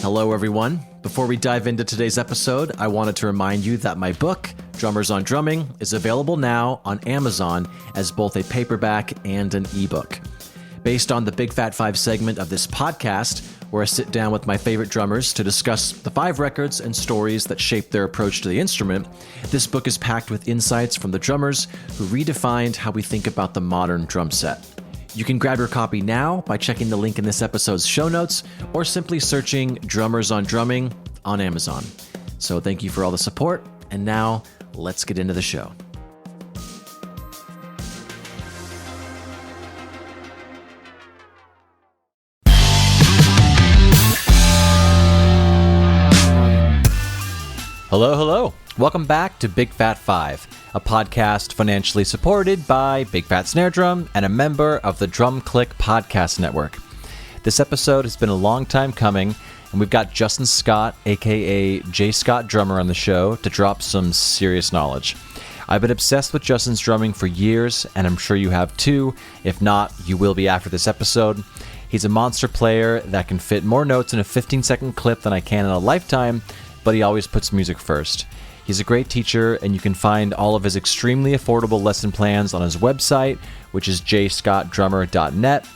Hello, everyone. Before we dive into today's episode, I wanted to remind you that my book, Drummers on Drumming, is available now on Amazon as both a paperback and an ebook. Based on the Big Fat 5 segment of this podcast, where I sit down with my favorite drummers to discuss the 5 records and stories that shaped their approach to the instrument, this book is packed with insights from the drummers who redefined how we think about the modern drum set. You can grab your copy now by checking the link in this episode's show notes or simply searching Drummers on Drumming on Amazon. So thank you for all the support, and now let's get into the show. Hello. Welcome back to Big Fat 5, a podcast financially supported by Big Fat Snare Drum and a member of the Drum Click Podcast Network. This episode has been a long time coming, and we've got Justin Scott, aka J. Scott Drummer, on the show to drop some serious knowledge. I've been obsessed with Justin's drumming for years, and I'm sure you have too. If not, you will be after this episode. He's a monster player that can fit more notes in a 15-second clip than I can in a lifetime, but he always puts music first. He's a great teacher, and you can find all of his extremely affordable lesson plans on his website, which is jscottdrummer.net.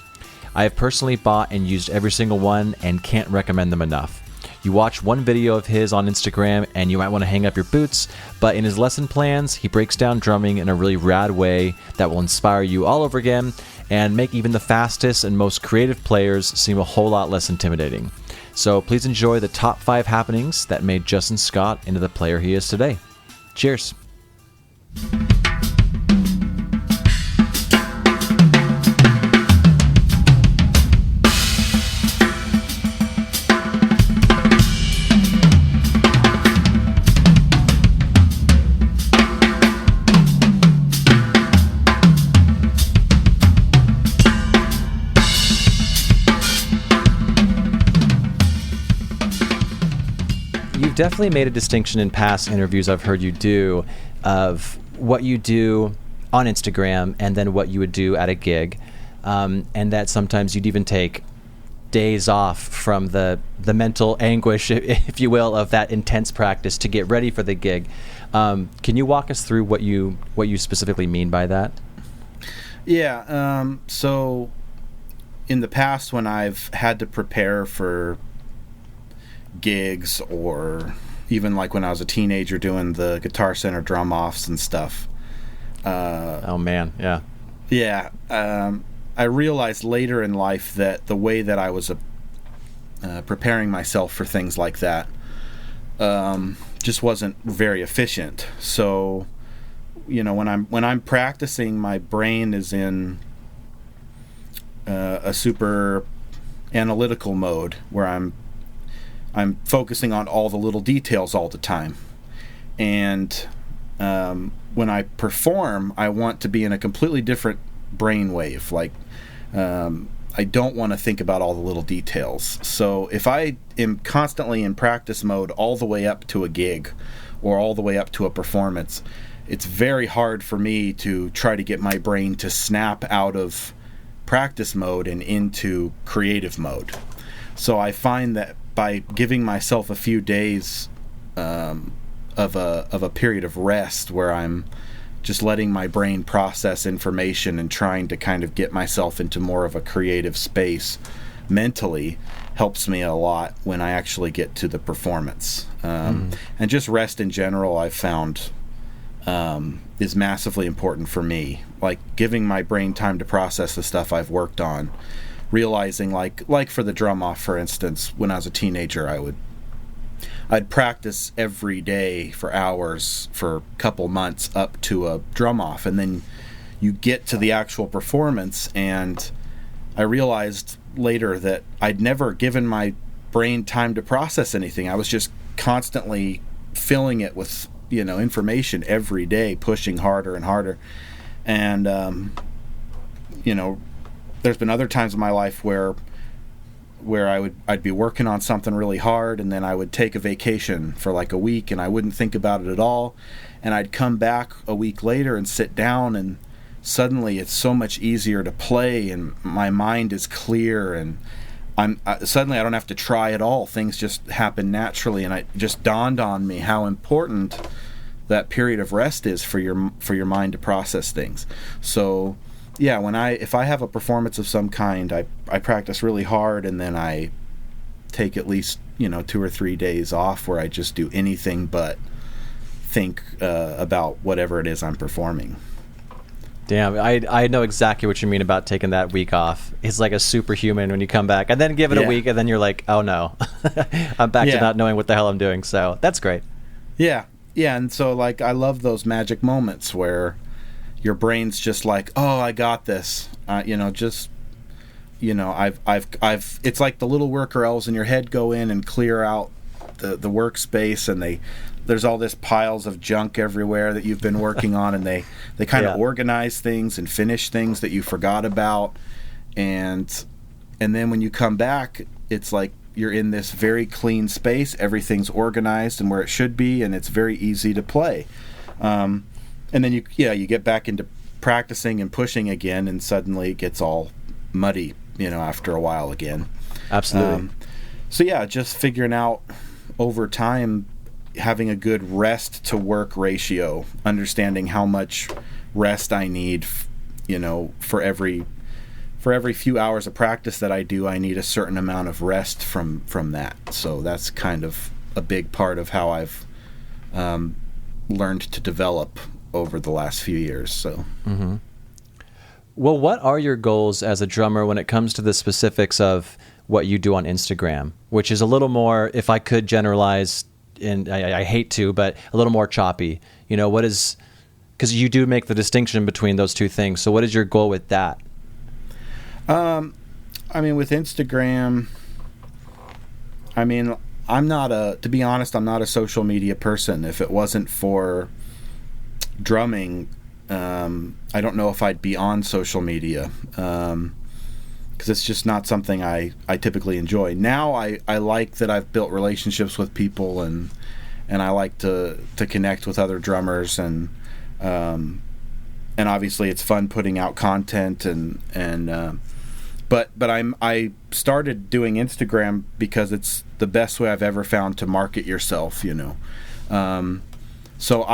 I have personally bought and used every single one and can't recommend them enough. You watch one video of his on Instagram and you might want to hang up your boots, but in his lesson plans, he breaks down drumming in a really rad way that will inspire you all over again and make even the fastest and most creative players seem a whole lot less intimidating. So please enjoy the top 5 happenings that made Justin Scott into the player he is today. Cheers. You've definitely made a distinction in past interviews I've heard you do of what you do on Instagram and then what you would do at a gig, and that sometimes you'd even take days off from the mental anguish, if you will, of that intense practice to get ready for the gig. Can you walk us through what you specifically mean by that? Yeah. So in the past, when I've had to prepare for gigs, or even like when I was a teenager doing the Guitar Center drum offs and stuff. Oh man, yeah. Yeah. I realized later in life that the way that I was preparing myself for things like that just wasn't very efficient. So, when I'm practicing, my brain is in a super analytical mode where I'm focusing on all the little details all the time. And when I perform, I want to be in a completely different brainwave. Like, I don't want to think about all the little details. So if I am constantly in practice mode all the way up to a gig or all the way up to a performance, it's very hard for me to try to get my brain to snap out of practice mode and into creative mode. So I find that by giving myself a few days of a period of rest where I'm just letting my brain process information and trying to kind of get myself into more of a creative space mentally helps me a lot when I actually get to the performance. And just rest in general, I've found is massively important for me. Like giving my brain time to process the stuff I've worked on. Realizing, like for the drum off, for instance, when I was a teenager, I'd practice every day for hours for a couple months up to a drum off, and then you get to the actual performance, and I realized later that I'd never given my brain time to process anything. I was just constantly filling it with information every day, pushing harder and harder, and there's been other times in my life where I'd be working on something really hard, and then I would take a vacation for like a week and I wouldn't think about it at all, and I'd come back a week later and sit down, and suddenly it's so much easier to play and my mind is clear, and suddenly I don't have to try at all. Things just happen naturally, and it just dawned on me how important that period of rest is for your mind to process things. So yeah, if I have a performance of some kind, I practice really hard, and then I take at least 2 or 3 days off where I just do anything but think about whatever it is I'm performing. Damn, I know exactly what you mean about taking that week off. It's like a superhuman when you come back, and then give it a week, and then you're like, oh no, I'm back to not knowing what the hell I'm doing. So that's great. Yeah, and so like I love those magic moments where your brain's just like, oh, I got this. I've it's like the little worker elves in your head go in and clear out the workspace, and there's all this piles of junk everywhere that you've been working on, and they kind of organize things and finish things that you forgot about, and then when you come back, it's like you're in this very clean space, everything's organized and where it should be, and it's very easy to play. And then you get back into practicing and pushing again, and suddenly it gets all muddy, after a while again. Absolutely. So yeah, just figuring out over time, having a good rest to work ratio, understanding how much rest I need, for every few hours of practice that I do, I need a certain amount of rest from that. So that's kind of a big part of how I've learned to develop over the last few years. So. Mm-hmm. Well, what are your goals as a drummer when it comes to the specifics of what you do on Instagram, which is a little more, if I could generalize, and I hate to, but a little more choppy? What is, because you do make the distinction between those two things. So what is your goal with that? With Instagram, to be honest, I'm not a social media person. If it wasn't for drumming, I don't know if I'd be on social media, because it's just not something I typically enjoy. Now I like that I've built relationships with people, and I like to connect with other drummers, and obviously it's fun putting out content, but I started doing Instagram because it's the best way I've ever found to market yourself, so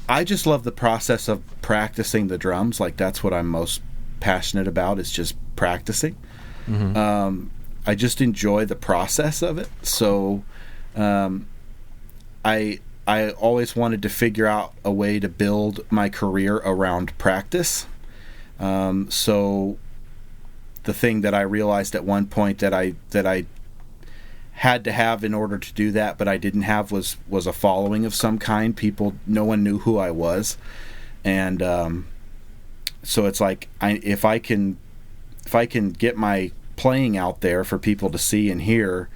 I just love the process of practicing the drums. Like, that's what I'm most passionate about, is just practicing. Mm-hmm. I just enjoy the process of it. So I always wanted to figure out a way to build my career around practice. So the thing that I realized at one point that I had to have in order to do that, but I didn't have, was a following of some kind. No one knew who I was, and so it's like, if I can get my playing out there for people to see and hear,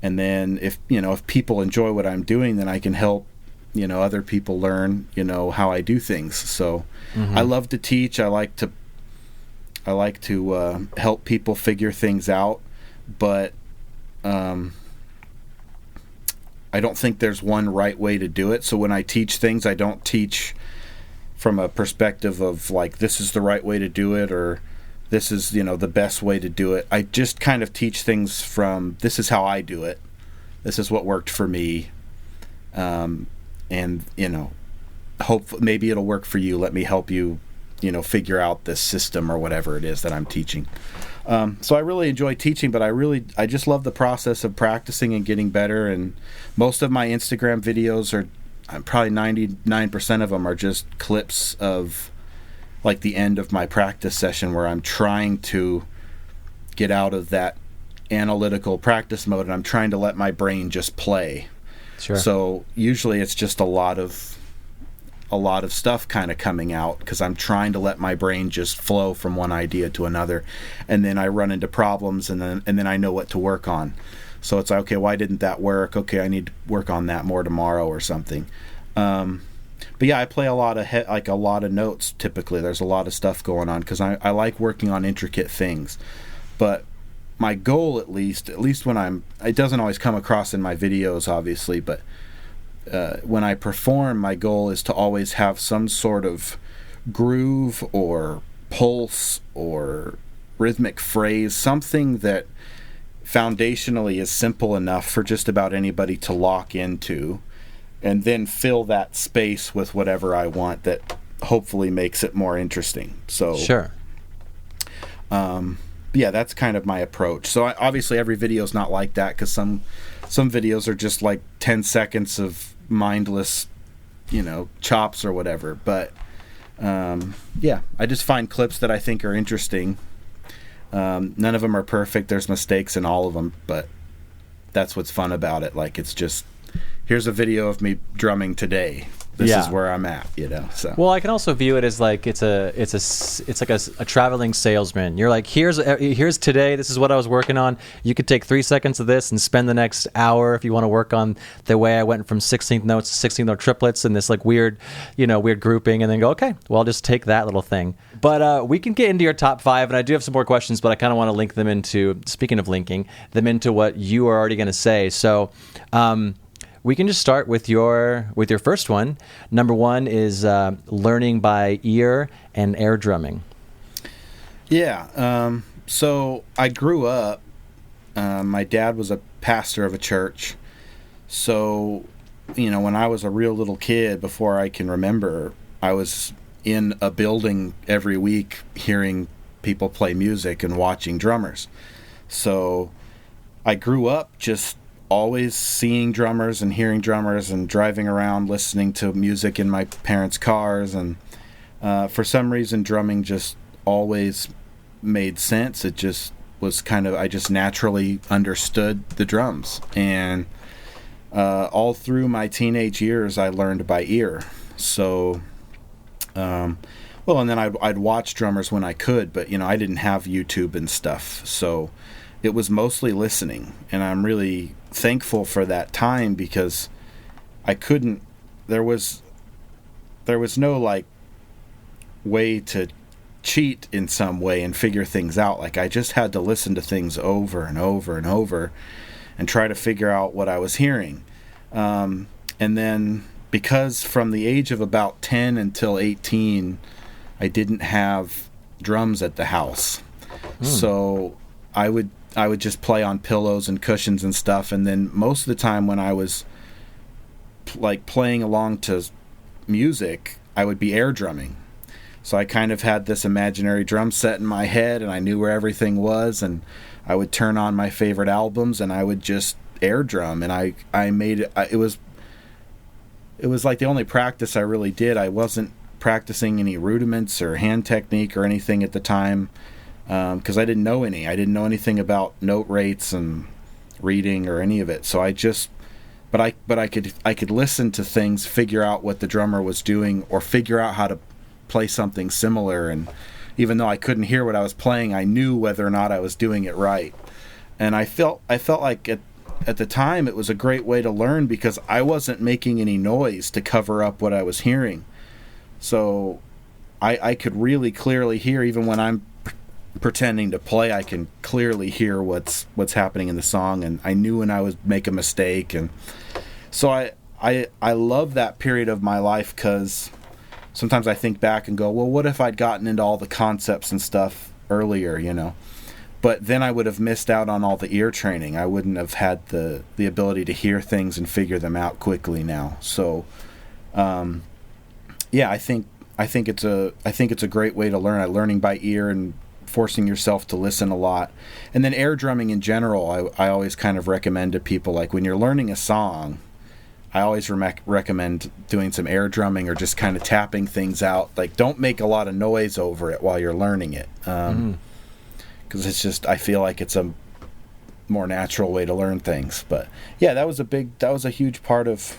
and then if people enjoy what I'm doing, then I can help other people learn how I do things. So mm-hmm. I love to teach. I like to help people figure things out, but I don't think there's one right way to do it. So when I teach things, I don't teach from a perspective of like, this is the right way to do it, or this is the best way to do it. I just kind of teach things from, this is how I do it, this is what worked for me, and hope maybe it'll work for you. Let me help you figure out this system or whatever it is that I'm teaching. So I really enjoy teaching, but I just love the process of practicing and getting better. And most of my Instagram videos are, probably 99% of them are just clips of like the end of my practice session, where I'm trying to get out of that analytical practice mode, and I'm trying to let my brain just play. Sure. So usually it's just a lot of stuff kind of coming out, because I'm trying to let my brain just flow from one idea to another, and then I run into problems, and then I know what to work on. So it's like, okay, why didn't that work? Okay, I need to work on that more tomorrow or something. But yeah, I play a lot of notes. Typically, there's a lot of stuff going on, because I like working on intricate things. But my goal, at least when it doesn't always come across in my videos, obviously, but when I perform, my goal is to always have some sort of groove or pulse or rhythmic phrase, something that foundationally is simple enough for just about anybody to lock into, and then fill that space with whatever I want that hopefully makes it more interesting. So sure. Yeah, that's kind of my approach. So obviously every video is not like that, because some videos are just like 10 seconds of mindless, chops or whatever. But yeah, I just find clips that I think are interesting. None of them are perfect. There's mistakes in all of them, but that's what's fun about it. Like, it's just, here's a video of me drumming today. This is where I'm at, So well, I can also view it as like it's like a traveling salesman. You're like, here's today. This is what I was working on. You could take 3 seconds of this and spend the next hour if you want to work on the way I went from 16th notes to 16th note triplets and this like weird grouping, and then go, okay, well, I'll just take that little thing. But we can get into your top 5, and I do have some more questions, but I kind of want to link them into. Speaking of linking them into what you are already going to say, so. We can just start with your first one. Number 1 is learning by ear and air drumming. Yeah. So I grew up. My dad was a pastor of a church. So, when I was a real little kid, before I can remember, I was in a building every week hearing people play music and watching drummers. So I grew up just always seeing drummers and hearing drummers and driving around listening to music in my parents' cars, and for some reason drumming just always made sense. It just was kind of, I just naturally understood the drums, and all through my teenage years I learned by ear. So and then I'd watch drummers when I could, but I didn't have YouTube and stuff, so it was mostly listening, and I'm really thankful for that time, because I couldn't, there was no like way to cheat in some way and figure things out. Like, I just had to listen to things over and over and over and try to figure out what I was hearing. And then, because from the age of about 10 until 18 I didn't have drums at the house, so I would just play on pillows and cushions and stuff, and then most of the time when I was like playing along to music, I would be air drumming. So I kind of had this imaginary drum set in my head, and I knew where everything was, and I would turn on my favorite albums and I would just air drum, and I made it. It was like the only practice I really did. I wasn't practicing any rudiments or hand technique or anything at the time. Because I didn't know any. I didn't know anything about note rates and reading or any of it. So I just, but I could listen to things, figure out what the drummer was doing, or figure out how to play something similar. And even though I couldn't hear what I was playing, I knew whether or not I was doing it right. And I felt like at the time it was a great way to learn, because I wasn't making any noise to cover up what I was hearing. So I could really clearly hear, even when I'm pretending to play, I can clearly hear what's happening in the song, and I knew when I would make a mistake. And so I love that period of my life, because sometimes I think back and go, well, what if I'd gotten into all the concepts and stuff earlier, but then I would have missed out on all the ear training. I wouldn't have had the ability to hear things and figure them out quickly now. So yeah, I think it's a great way to learn. Learning by ear and forcing yourself to listen a lot. And then air drumming in general, I always kind of recommend to people, like when you're learning a song, I always recommend doing some air drumming, or just kind of tapping things out. Like, don't make a lot of noise over it while you're learning it, because it's just, I feel like it's a more natural way to learn things. But yeah, that was a huge part of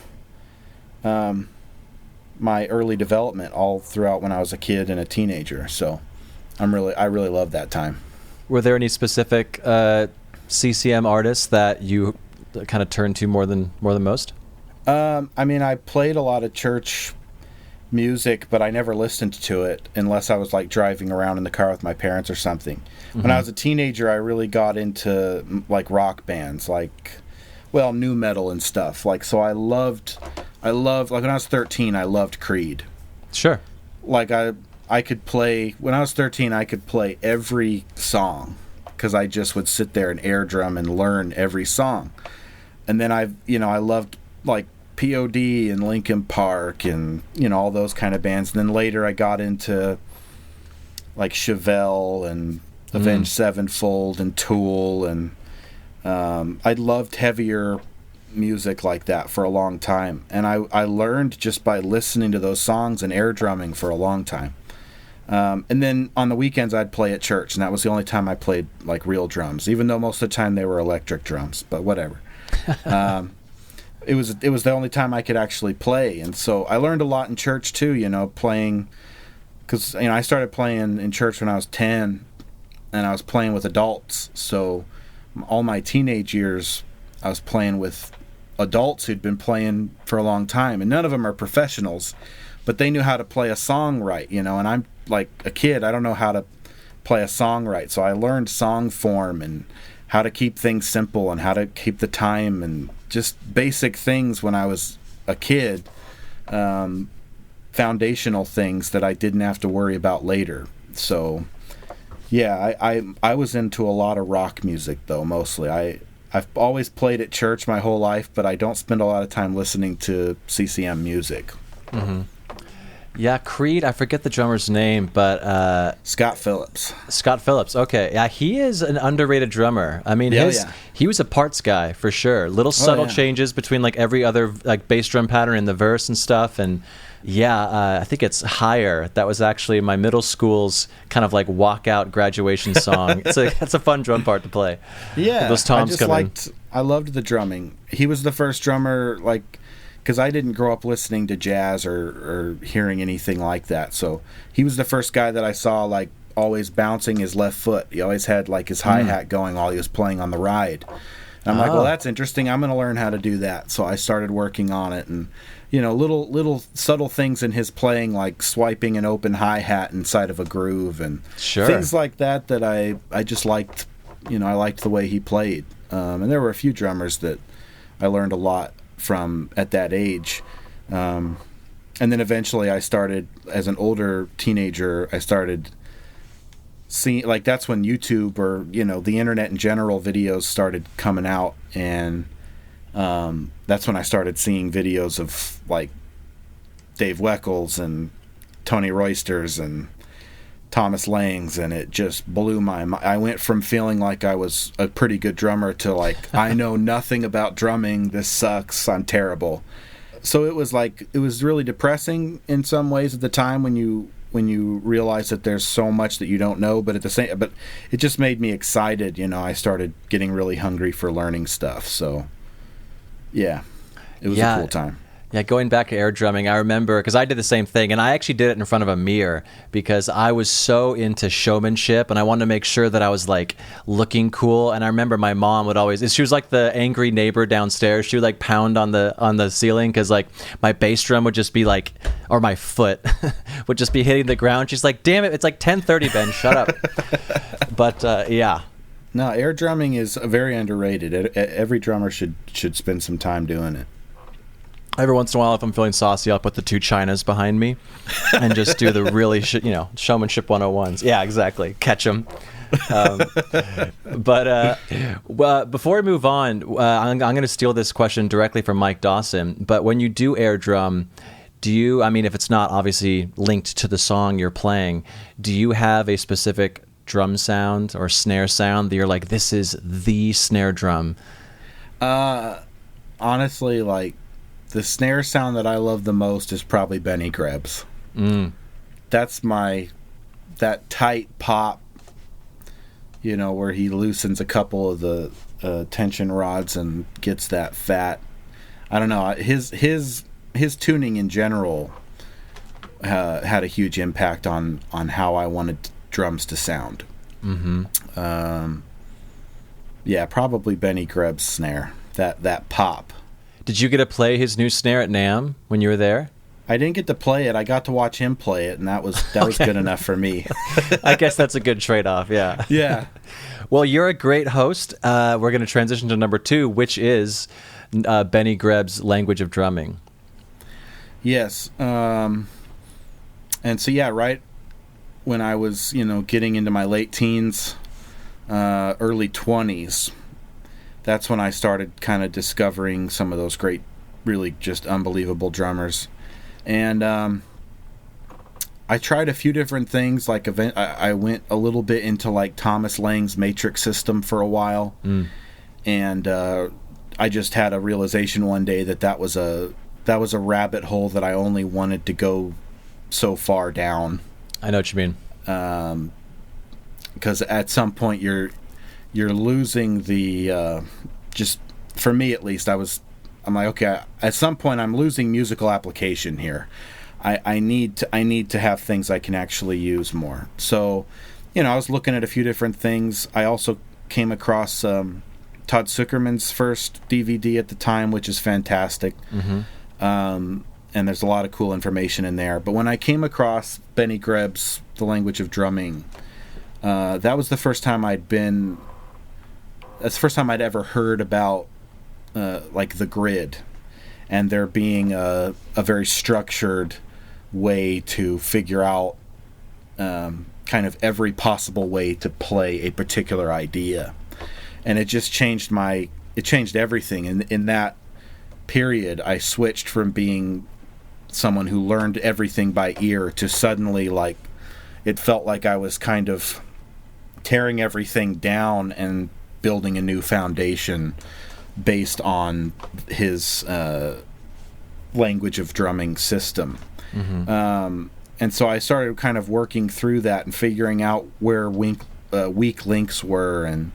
my early development all throughout when I was a kid and a teenager. So I really love that time. Were there any specific CCM artists that you kind of turned to more than most? I mean, I played a lot of church music, but I never listened to it unless I was like driving around in the car with my parents or something. When I was a teenager, I really got into like rock bands, like, well, nu metal and stuff. Like, so I loved like when I was 13, I loved Creed. Sure. Like I could play, when I was 13, I could play every song because I just would sit there and air drum and learn every song. And then I loved like POD and Linkin Park and, all those kind of bands. And then later I got into like Chevelle and Avenged Sevenfold and Tool, and I loved heavier music like that for a long time. And I learned just by listening to those songs and air drumming for a long time. And then on the weekends I'd play at church, and that was the only time I played like real drums, even though most of the time they were electric drums, but whatever. It was the only time I could actually play. And so I learned a lot in church too, playing, because I started playing in church when I was 10, and I was playing with adults. So all my teenage years I was playing with adults who'd been playing for a long time, and none of them are professionals, but they knew how to play a song right, and I'm like a kid, I don't know how to play a song right. So I learned song form and how to keep things simple and how to keep the time and just basic things when I was a kid, foundational things that I didn't have to worry about later. So yeah, I was into a lot of rock music though, mostly. I've always played at church my whole life, but I don't spend a lot of time listening to CCM music. Mm-hmm. Yeah, Creed, I forget the drummer's name, but... Scott Phillips. Scott Phillips, okay. Yeah, he is an underrated drummer. I mean, he was a parts guy, for sure. Little subtle changes between like every other like bass drum pattern in the verse and stuff, and I think it's Higher. That was actually my middle school's kind of like walkout graduation song. It's a fun drum part to play. Yeah, those toms I loved the drumming. He was the first drummer, like... because I didn't grow up listening to jazz or hearing anything like that. So he was the first guy that I saw like always bouncing his left foot. He always had like his hi-hat going while he was playing on the ride. And I'm like, well, that's interesting. I'm going to learn how to do that. So I started working on it, and little subtle things in his playing, like swiping an open hi-hat inside of a groove and things like that I just liked. I liked the way he played. And there were a few drummers that I learned a lot from at that age, and then eventually I started, as an older teenager, I started seeing, like, that's when YouTube or the internet in general, videos started coming out, and that's when I started seeing videos of like Dave Weckels and Tony Roysters and Thomas Langs, and it just blew my mind. I went from feeling like I was a pretty good drummer to like, I know nothing about drumming, this sucks, I'm terrible. So it was really depressing in some ways at the time when you realize that there's so much that you don't know, but it just made me excited. I started getting really hungry for learning stuff. So yeah, it was a cool time. Yeah, going back to air drumming, I remember, because I did the same thing, and I actually did it in front of a mirror because I was so into showmanship, and I wanted to make sure that I was like looking cool. And I remember my mom would always, she was like the angry neighbor downstairs. She would like pound on the ceiling because like my bass drum would just be like, or my foot would just be hitting the ground. She's like, "Damn it, it's like 10:30, Ben, shut up." But yeah. No, air drumming is very underrated. Every drummer should spend some time doing it. Every once in a while, if I'm feeling saucy, I'll put the two Chinas behind me and just do the really, showmanship 101s. Yeah, exactly. Catch them. Well, before we move on, I'm going to steal this question directly from Mike Dawson. But when you do air drum, if it's not obviously linked to the song you're playing, do you have a specific drum sound or snare sound that you're like, this is the snare drum? Honestly, like, the snare sound that I love the most is probably Benny Greb's. That's that tight pop, where he loosens a couple of the tension rods and gets that fat. I don't know. His tuning in general had a huge impact on how I wanted drums to sound. Mm-hmm. Yeah, probably Benny Greb's snare. That pop. Did you get to play his new snare at NAMM when you were there? I didn't get to play it. I got to watch him play it, and that was good enough for me. I guess that's a good trade-off, yeah. Yeah. Well, you're a great host. We're going to transition to number 2, which is Benny Greb's language of drumming. Yes. And so, yeah, right when I was, getting into my late teens, early 20s, that's when I started kind of discovering some of those great, really just unbelievable drummers. And I tried a few different things. Like I went a little bit into like Thomas Lang's Matrix System for a while, and I just had a realization one day that was a rabbit hole that I only wanted to go so far down. I know what you mean. Because at some point you're losing the just for me at least. I'm like, okay, at some point I'm losing musical application here. I need to have things I can actually use more. So, I was looking at a few different things. I also came across Todd Zuckerman's first DVD at the time, which is fantastic. And there's a lot of cool information in there. But when I came across Benny Greb's The Language of Drumming, that was the first time I'd ever heard about like the grid, and there being a very structured way to figure out kind of every possible way to play a particular idea. And it just changed everything. And in that period, I switched from being someone who learned everything by ear to suddenly, like, it felt like I was kind of tearing everything down and building a new foundation based on his language of drumming system. And so I started kind of working through that and figuring out where weak links were, and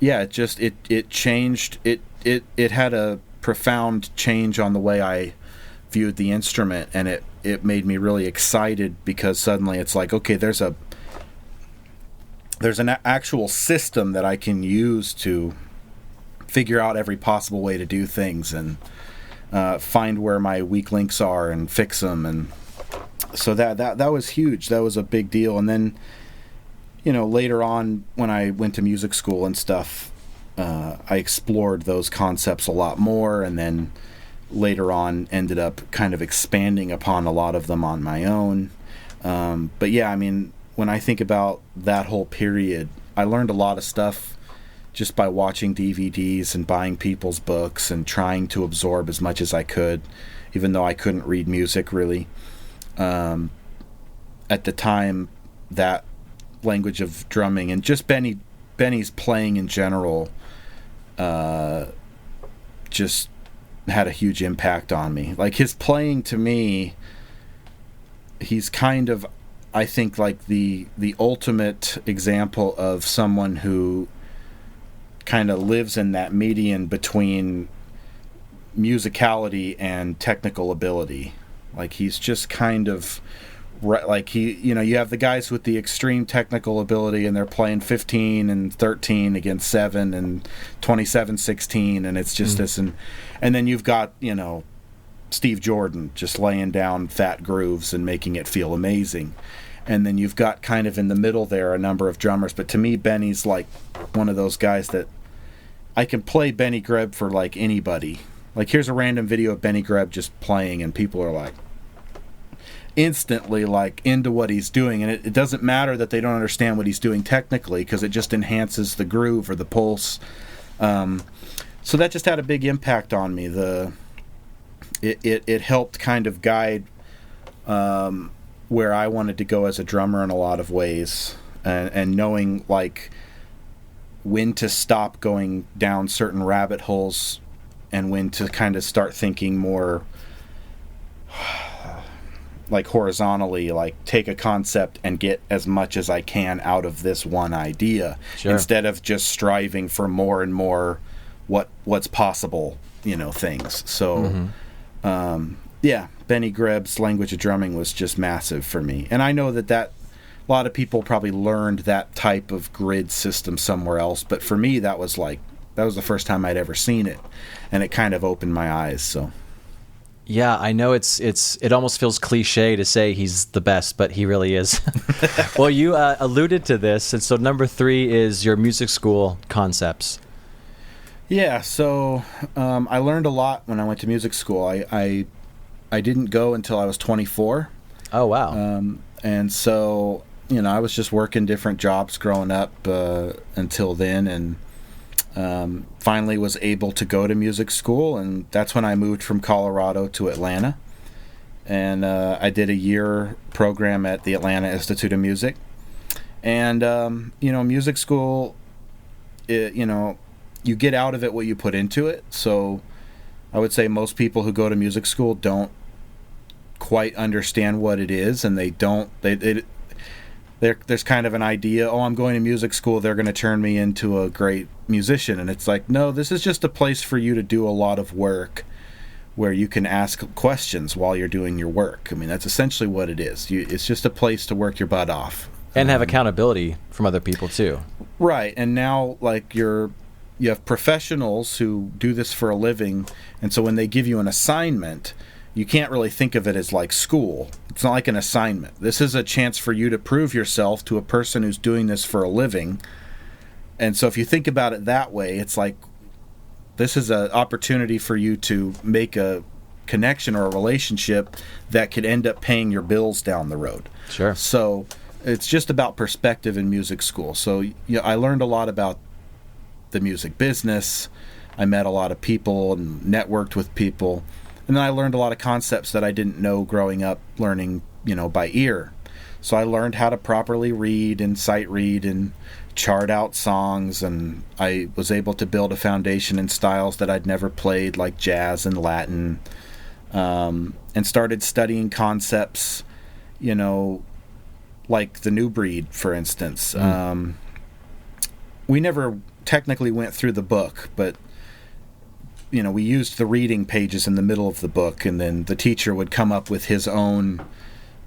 it changed. It had a profound change on the way I viewed the instrument, and it made me really excited, because suddenly it's like, okay, there's an actual system that I can use to figure out every possible way to do things, and find where my weak links are and fix them. And so that was huge. That was a big deal. And then, later on when I went to music school and stuff, I explored those concepts a lot more, and then later on ended up kind of expanding upon a lot of them on my own. But yeah, I mean, when I think about that whole period, I learned a lot of stuff just by watching DVDs and buying people's books and trying to absorb as much as I could, even though I couldn't read music really. At the time, that language of drumming and just Benny's playing in general just had a huge impact on me. Like, his playing, to me, he's kind of, I think, like the ultimate example of someone who kind of lives in that median between musicality and technical ability. Like, he's just kind of like, you have the guys with the extreme technical ability, and they're playing 15 and 13 against 7 and 27-16, and it's just this, and then you've got Steve Jordan just laying down fat grooves and making it feel amazing. And then you've got kind of in the middle there a number of drummers. But to me, Benny's like one of those guys that I can play Benny Greb for like anybody. Like, here's a random video of Benny Greb just playing, and people are like instantly like into what he's doing. And it doesn't matter that they don't understand what he's doing technically, because it just enhances the groove or the pulse. So that just had a big impact on me. It helped kind of guide where I wanted to go as a drummer in a lot of ways, and knowing like when to stop going down certain rabbit holes and when to kind of start thinking more like horizontally, like take a concept and get as much as I can out of this one idea, instead of just striving for more and more what's possible, things. So yeah, Benny Greb's Language of Drumming was just massive for me. And I know that a lot of people probably learned that type of grid system somewhere else, but for me that was the first time I'd ever seen it, and it kind of opened my eyes. So yeah, I know it almost feels cliche to say he's the best, but he really is. Well, you alluded to this, and so number 3 is your music school concepts. Yeah, so I learned a lot when I went to music school. I didn't go until I was 24. Oh, wow. And so I was just working different jobs growing up until then, and finally was able to go to music school, and that's when I moved from Colorado to Atlanta. And I did a year program at the Atlanta Institute of Music. And, music school, you get out of it what you put into it. So I would say most people who go to music school don't quite understand what it is, and there's kind of an idea, I'm going to music school, they're going to turn me into a great musician. And it's like, no, this is just a place for you to do a lot of work where you can ask questions while you're doing your work. I mean, that's essentially what it is. It's just a place to work your butt off. And have accountability from other people, too. Right. And now, like, you have professionals who do this for a living, and so when they give you an assignment, you can't really think of it as like school. It's not like an assignment. This is a chance for you to prove yourself to a person who's doing this for a living. And so if you think about it that way, it's like this is an opportunity for you to make a connection or a relationship that could end up paying your bills down the road. Sure. So it's just about perspective in music school. So I learned a lot about the music business. I met a lot of people and networked with people. And then I learned a lot of concepts that I didn't know growing up learning, by ear. So I learned how to properly read and sight read and chart out songs, and I was able to build a foundation in styles that I'd never played, like jazz and Latin, and started studying concepts, like the new breed, for instance. We never technically went through the book, but we used the reading pages in the middle of the book, and then the teacher would come up with his own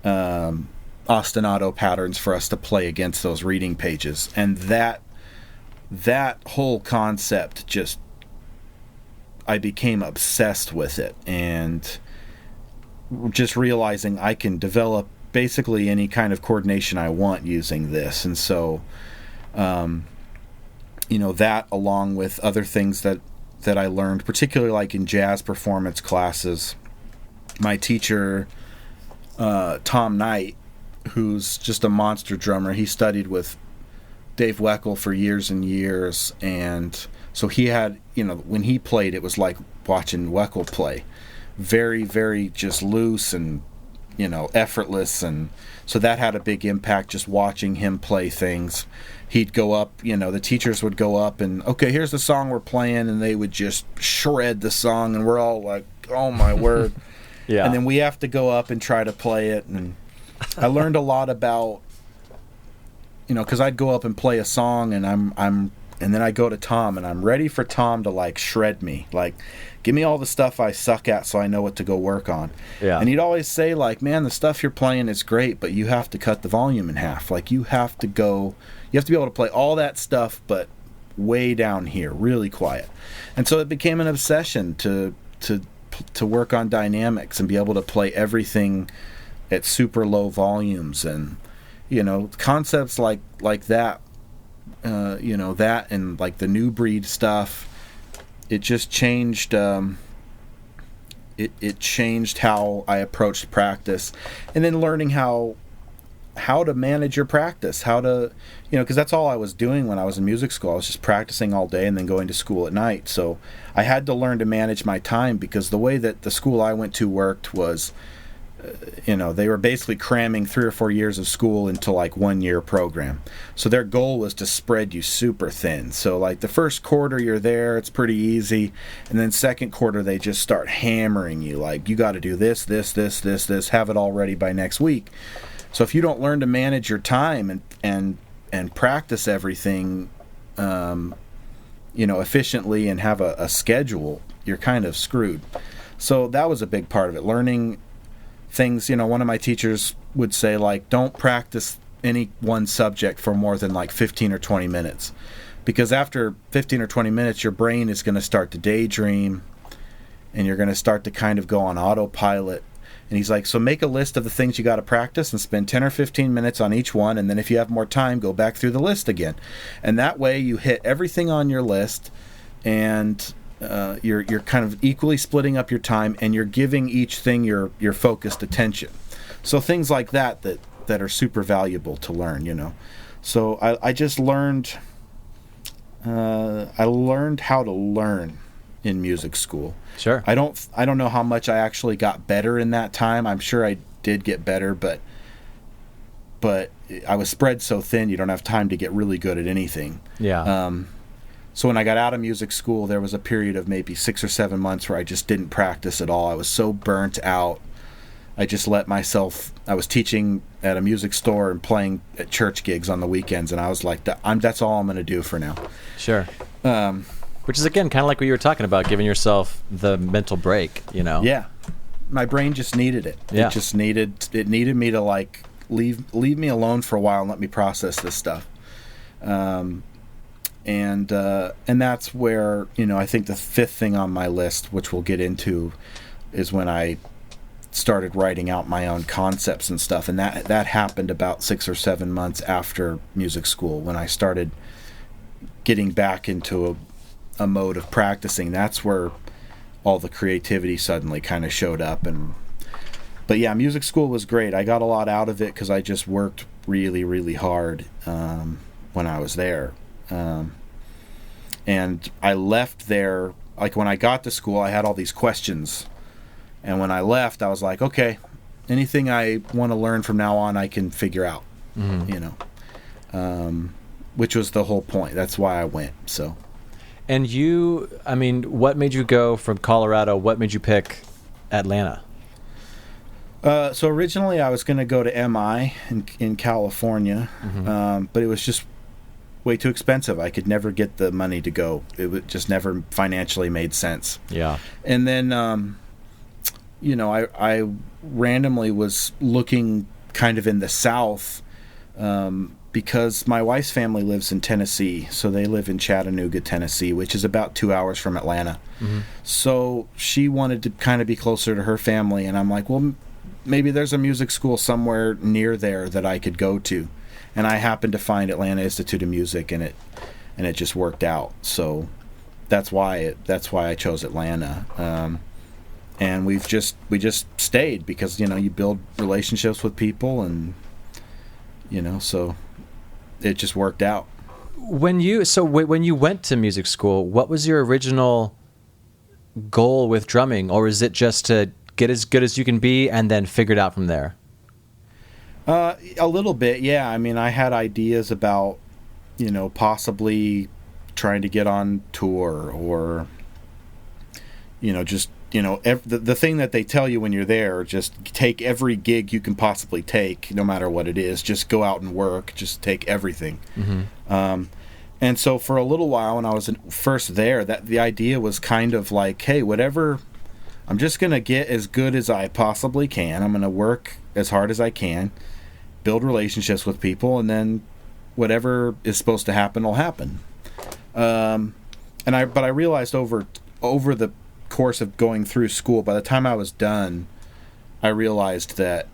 ostinato patterns for us to play against those reading pages. And that whole concept, I became obsessed with it, and just realizing I can develop basically any kind of coordination I want using this. And so that, along with other things that I learned, particularly like in jazz performance classes, my teacher, Tom Knight, who's just a monster drummer, he studied with Dave Weckl for years and years, and so he had, when he played, it was like watching Weckl play. Very, very just loose and, effortless, and so that had a big impact, just watching him play things. He'd go up, the teachers would go up and, okay, here's the song we're playing, and they would just shred the song, and we're all like, oh my word. Yeah. And then we have to go up and try to play it, and I learned a lot about, because I'd go up and play a song, and and then I go to Tom, and I'm ready for Tom to like shred me, like give me all the stuff I suck at so I know what to go work on. Yeah. And he'd always say, like, man, the stuff you're playing is great, but you have to cut the volume in half. Like you have to be able to play all that stuff, but way down here, really quiet. And so it became an obsession to work on dynamics and be able to play everything at super low volumes, and concepts like that, that and like the new breed stuff. It just changed. It changed how I approached practice, and then learning how to manage your practice, how to, because that's all I was doing when I was in music school. I was just practicing all day and then going to school at night. So I had to learn to manage my time, because the way that the school I went to worked was, they were basically cramming 3 or 4 years of school into like 1 year program. So their goal was to spread you super thin. So like the first quarter you're there, it's pretty easy. And then second quarter, they just start hammering you. Like, you got to do this, have it all ready by next week. So if you don't learn to manage your time and practice everything, efficiently and have a schedule, you're kind of screwed. So that was a big part of it. Learning things, one of my teachers would say, like, don't practice any one subject for more than like 15 or 20 minutes. Because after 15 or 20 minutes, your brain is going to start to daydream, and you're going to start to kind of go on autopilot. And he's like, so make a list of the things you got to practice and spend 10 or 15 minutes on each one. And then if you have more time, go back through the list again. And that way you hit everything on your list, and you're kind of equally splitting up your time, and you're giving each thing your focused attention. So things like that that are super valuable to learn, So I just learned, I learned how to learn in music school. Sure. I don't know how much I actually got better in that time. I'm sure I did get better, but I was spread so thin, you don't have time to get really good at anything. Yeah. So when I got out of music school, there was a period of maybe 6 or 7 months where I just didn't practice at all. I was so burnt out. I just let myself. I was teaching at a music store and playing at church gigs on the weekends, and I was like, that's all I'm going to do for now. Sure. Which is, again, kind of like what you were talking about, giving yourself the mental break, Yeah. My brain just needed it. Yeah. It needed me to, like, leave me alone for a while and let me process this stuff. And that's where, I think the fifth thing on my list, which we'll get into, is when I started writing out my own concepts and stuff. And that happened about 6 or 7 months after music school, when I started getting back into a mode of practicing. That's where all the creativity suddenly kind of showed up. But yeah, music school was great. I got a lot out of it because I just worked really, really hard when I was there. And I left there, like when I got to school, I had all these questions. And when I left, I was like, okay, anything I want to learn from now on, I can figure out, which was the whole point. That's why I went, so. And what made you go from Colorado? What made you pick Atlanta? So originally I was going to go to MI in California, but it was just way too expensive. I could never get the money to go. It just never financially made sense. Yeah. And then, I randomly was looking kind of in the South because my wife's family lives in Tennessee. So they live in Chattanooga, Tennessee, which is about 2 hours from Atlanta. Mm-hmm. So she wanted to kind of be closer to her family. And I'm like, well, maybe there's a music school somewhere near there that I could go to. And I happened to find Atlanta Institute of Music, and it just worked out. So that's why I chose Atlanta. And we just stayed because you build relationships with people, and so it just worked out. When you went to music school, what was your original goal with drumming, or is it just to get as good as you can be and then figure it out from there? A little bit, yeah. I mean, I had ideas about, possibly trying to get on tour, or, just, the thing that they tell you when you're there, just take every gig you can possibly take, no matter what it is. Just go out and work. Just take everything. Mm-hmm. And so for a little while, when I was first there, that the idea was kind of like, hey, whatever, I'm just going to get as good as I possibly can. I'm going to work as hard as I can, build relationships with people, and then whatever is supposed to happen will happen. But I realized over the course of going through school, by the time I was done, I realized that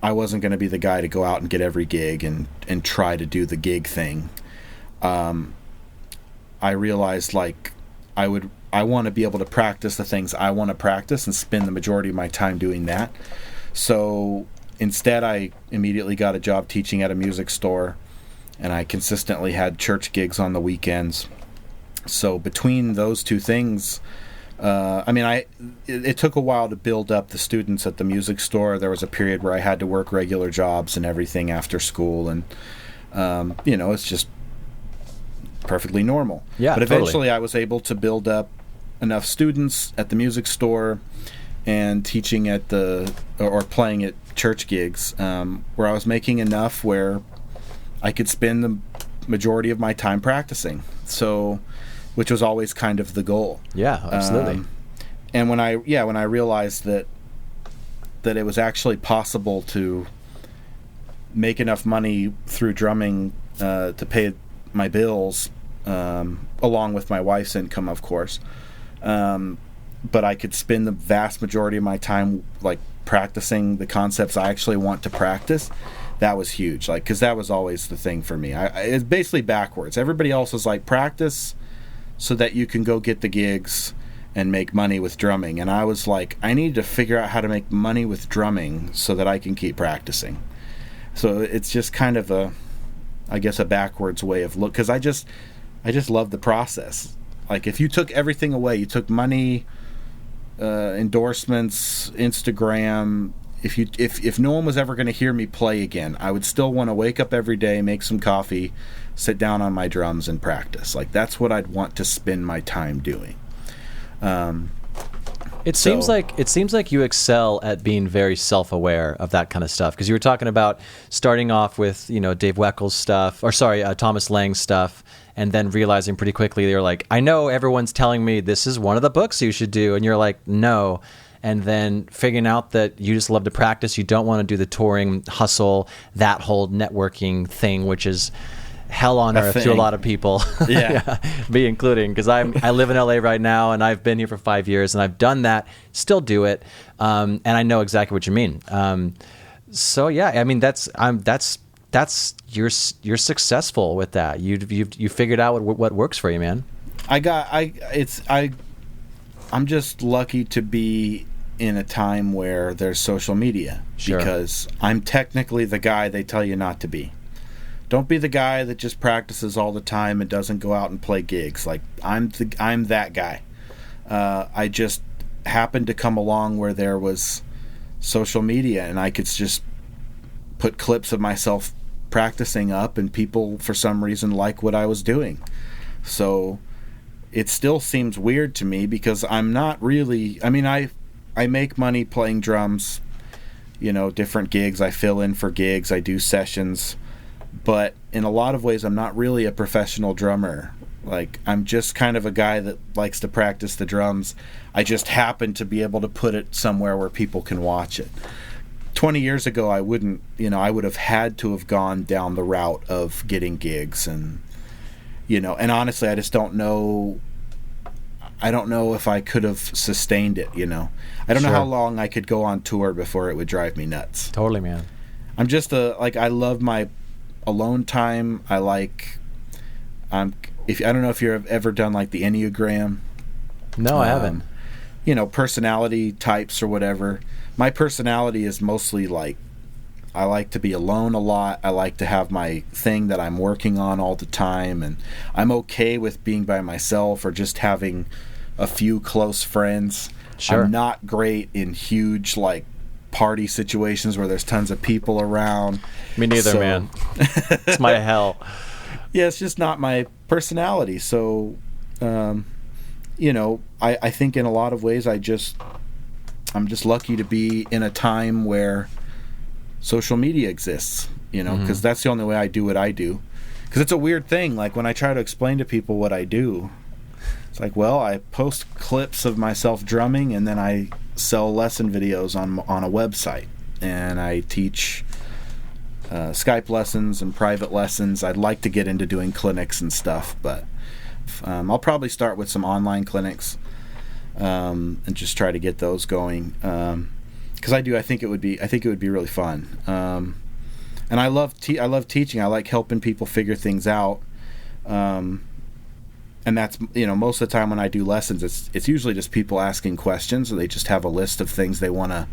I wasn't going to be the guy to go out and get every gig and try to do the gig thing. I realized, like, I want to be able to practice the things I want to practice and spend the majority of my time doing that. So instead, I immediately got a job teaching at a music store, and I consistently had church gigs on the weekends. So between those two things, it took a while to build up the students at the music store. There was a period where I had to work regular jobs and everything after school, and it's just perfectly normal. Yeah, but eventually totally. I was able to build up enough students at the music store and teaching at or playing at church gigs, where I was making enough where I could spend the majority of my time practicing. So, which was always kind of the goal. Yeah, absolutely. And when I realized that it was actually possible to make enough money through drumming to pay my bills, along with my wife's income, of course, but I could spend the vast majority of my time like practicing the concepts I actually want to practice. That was huge, like, because that was always the thing for me. It's basically backwards. Everybody else is like, practice so that you can go get the gigs and make money with drumming, and I was like, I need to figure out how to make money with drumming so that I can keep practicing. So it's just kind of I guess a backwards way of look, because I just love the process. Like if you took everything away, you took money, endorsements, Instagram. If no one was ever going to hear me play again, I would still want to wake up every day, make some coffee, sit down on my drums and practice. Like that's what I'd want to spend my time doing. It seems like you excel at being very self-aware of that kind of stuff, because you were talking about starting off with Dave Weckels stuff, or Thomas Lang's stuff, and then realizing pretty quickly you're like, I know everyone's telling me this is one of the books you should do, and you're like, no. And then figuring out that you just love to practice, you don't want to do the touring hustle, that whole networking thing, which is hell on earth to a lot of people. Yeah. Me including, because I live in LA right now, and I've been here for 5 years, and I've done that, still do it, and I know exactly what you mean. So yeah, I mean that's you're successful with that. You figured out what works for you, man. I'm just lucky to be in a time where there's social media. Sure. Because I'm technically the guy they tell you not to be. Don't be the guy that just practices all the time and doesn't go out and play gigs. Like I'm that guy. I just happened to come along where there was social media, and I could just put clips of myself practicing up, and people for some reason like what I was doing. So it still seems weird to me, because I'm not really, I mean, I make money playing drums, different gigs. I fill in for gigs, I do sessions, but in a lot of ways I'm not really a professional drummer. Like I'm just kind of a guy that likes to practice the drums. I just happen to be able to put it somewhere where people can watch it. 20 years ago I wouldn't, I would have had to have gone down the route of getting gigs, and and honestly, I just don't know. I don't know if I could have sustained it, I don't know how long I could go on tour before it would drive me nuts. Totally, man. I'm just I love my alone time. I don't know if you've ever done like the Enneagram. No, I haven't. Personality types or whatever. My personality is mostly like, I like to be alone a lot. I like to have my thing that I'm working on all the time, and I'm okay with being by myself or just having a few close friends. Sure. I'm not great in huge like party situations where there's tons of people around. Me neither, man. It's my hell. Yeah, it's just not my personality. So, I think in a lot of ways I'm just lucky to be in a time where social media exists, because that's the only way I do what I do. Because it's a weird thing, like when I try to explain to people what I do, it's like, well, I post clips of myself drumming, and then I sell lesson videos on a website, and I teach Skype lessons and private lessons. I'd like to get into doing clinics and stuff, but I'll probably start with some online clinics and just try to get those going. Because I think it would be really fun. And I love teaching. I like helping people figure things out. And that's, most of the time when I do lessons, it's usually just people asking questions, or they just have a list of things they want to,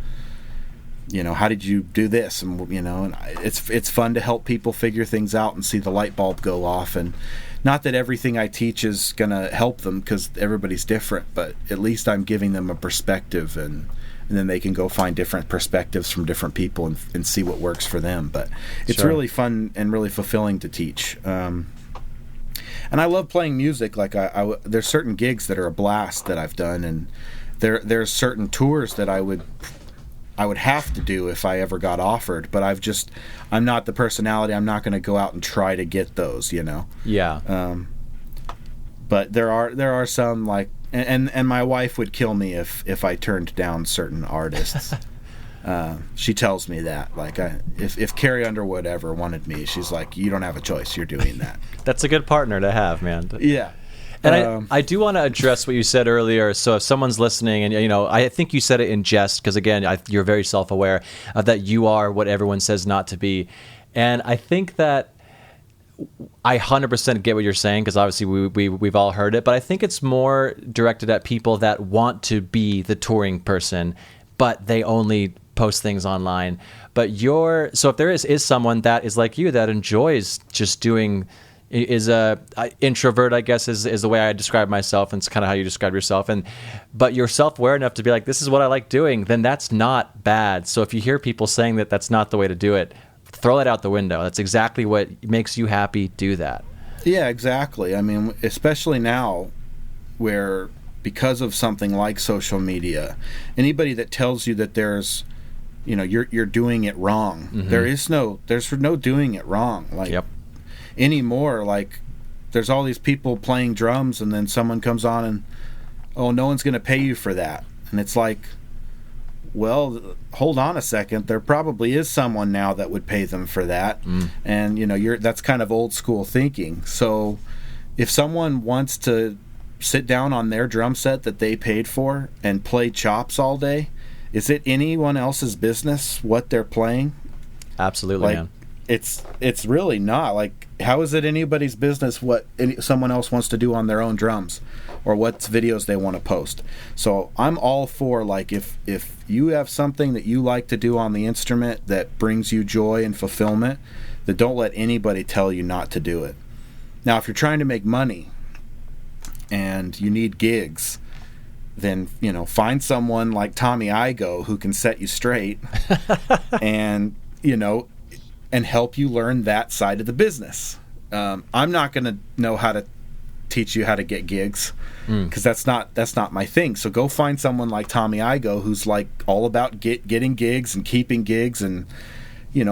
how did you do this? And, and it's fun to help people figure things out and see the light bulb go off. And not that everything I teach is going to help them, because everybody's different, but at least I'm giving them a perspective, and then they can go find different perspectives from different people and see what works for them. But it's really fun and really fulfilling to teach. And I love playing music. Like there's certain gigs that are a blast that I've done, and there's certain tours that I would have to do if I ever got offered. But I'm not the personality. I'm not going to go out and try to get those. Yeah. But there are some like. And my wife would kill me if I turned down certain artists. She tells me that, like, if Carrie Underwood ever wanted me, she's like, you don't have a choice, you're doing that. That's a good partner to have, man. Yeah. And I do want to address what you said earlier. So if someone's listening, and I think you said it in jest, because again, you're very self-aware of that you are what everyone says not to be. And I think that I 100% get what you're saying, because obviously we've all heard it, but I think it's more directed at people that want to be the touring person, but they only post things online. But so if there is someone that is like you that enjoys just doing, is a introvert, I guess is the way I describe myself, and it's kind of how you describe yourself, but you're self-aware enough to be like, this is what I like doing, then that's not bad. So if you hear people saying that that's not the way to do it, throw it out the window. That's exactly what makes you happy. Do that. Yeah, exactly. I mean, especially now where, because of something like social media, anybody that tells you that there's, you're doing it wrong, there's no doing it wrong. Like, yep. Anymore, like, there's all these people playing drums, and then someone comes on and, oh, no one's going to pay you for that. And it's like, well, hold on a second. There probably is someone now that would pay them for that. And, that's kind of old school thinking. So if someone wants to sit down on their drum set that they paid for and play chops all day, is it anyone else's business what they're playing? Absolutely, man. It's really not. Like, how is it anybody's business what someone else wants to do on their own drums, or what videos they want to post? So I'm all for, like, if you have something that you like to do on the instrument that brings you joy and fulfillment, then don't let anybody tell you not to do it. Now, if you're trying to make money and you need gigs, then find someone like Tommy Igoe who can set you straight and and help you learn that side of the business. I'm not going to know how to teach you how to get gigs, because that's not my thing. So go find someone like Tommy Igoe who's like all about getting gigs and keeping gigs, and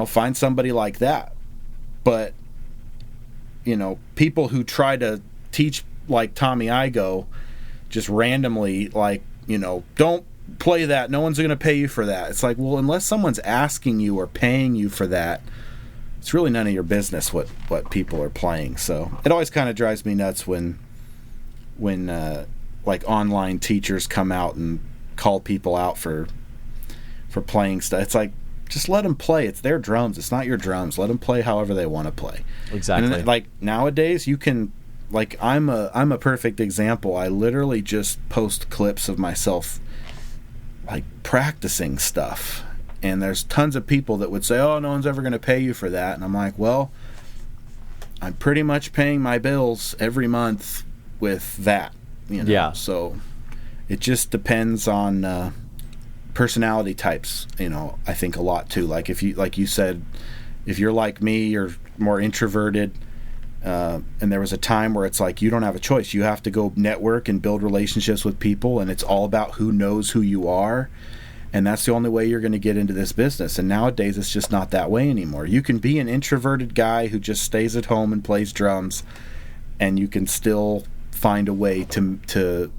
find somebody like that. But people who try to teach like Tommy Igoe just randomly, like, don't play that, no one's going to pay you for that. It's like, well, unless someone's asking you or paying you for that, it's really none of your business what people are playing. So it always kind of drives me nuts when like online teachers come out and call people out for playing stuff. It's like, just let them play. It's their drums. It's not your drums. Let them play however they want to play. Exactly. And like nowadays, you can, like, I'm a perfect example. I literally just post clips of myself like practicing stuff. And there's tons of people that would say, oh, no one's ever going to pay you for that. And I'm like, well, I'm pretty much paying my bills every month with that. Yeah. So it just depends on personality types, I think a lot too. Like you said, if you're like me, you're more introverted. And there was a time where it's like, you don't have a choice. You have to go network and build relationships with people. And it's all about who knows who you are. And that's the only way you're going to get into this business. And nowadays, it's just not that way anymore. You can be an introverted guy who just stays at home and plays drums, and you can still find a way to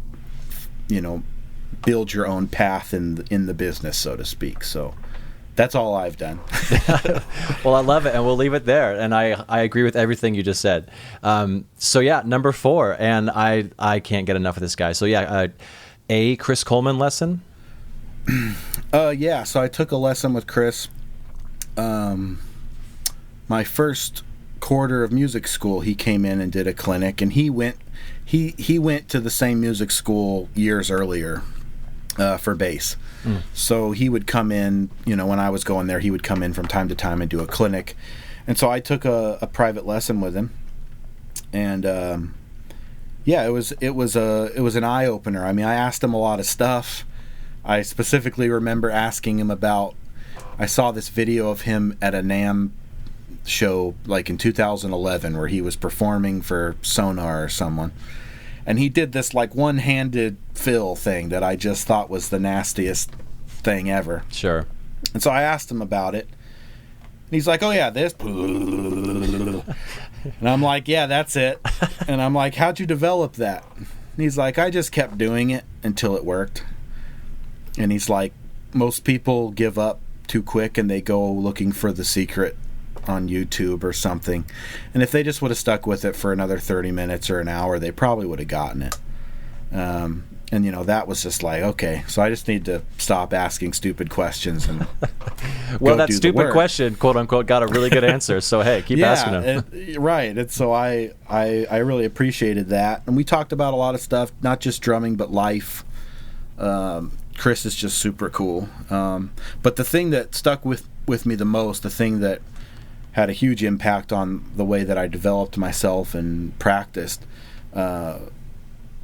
build your own path in the business, so to speak. So that's all I've done. Well, I love it, and we'll leave it there. And I agree with everything you just said. So yeah, number 4, and I can't get enough of this guy. So yeah, a Chris Coleman lesson. Yeah, so I took a lesson with Chris. My first quarter of music school, he came in and did a clinic, and he went to the same music school years earlier for bass. So he would come in, when I was going there, he would come in from time to time and do a clinic. And so I took a private lesson with him, and yeah, it was an eye opener. I mean, I asked him a lot of stuff. I specifically remember asking him about, I saw this video of him at a NAMM show like in 2011 where he was performing for Sonar or someone, and he did this like one-handed fill thing that I just thought was the nastiest thing ever. Sure. And so I asked him about it, and he's like, oh yeah, this. And I'm like, yeah, that's it. And I'm like, how'd you develop that? And he's like, I just kept doing it until it worked. And he's like, most people give up too quick and they go looking for the secret on YouTube or something. And if they just would have stuck with it for another 30 minutes or an hour, they probably would have gotten it. And, that was just like, okay, so I just need to stop asking stupid questions. And well, that stupid question, quote unquote, got a really good answer. So, hey, keep asking them. Right. And so I really appreciated that. And we talked about a lot of stuff, not just drumming, but life. Chris is just super cool. But the thing that stuck with me the most, the thing that had a huge impact on the way that I developed myself and practiced,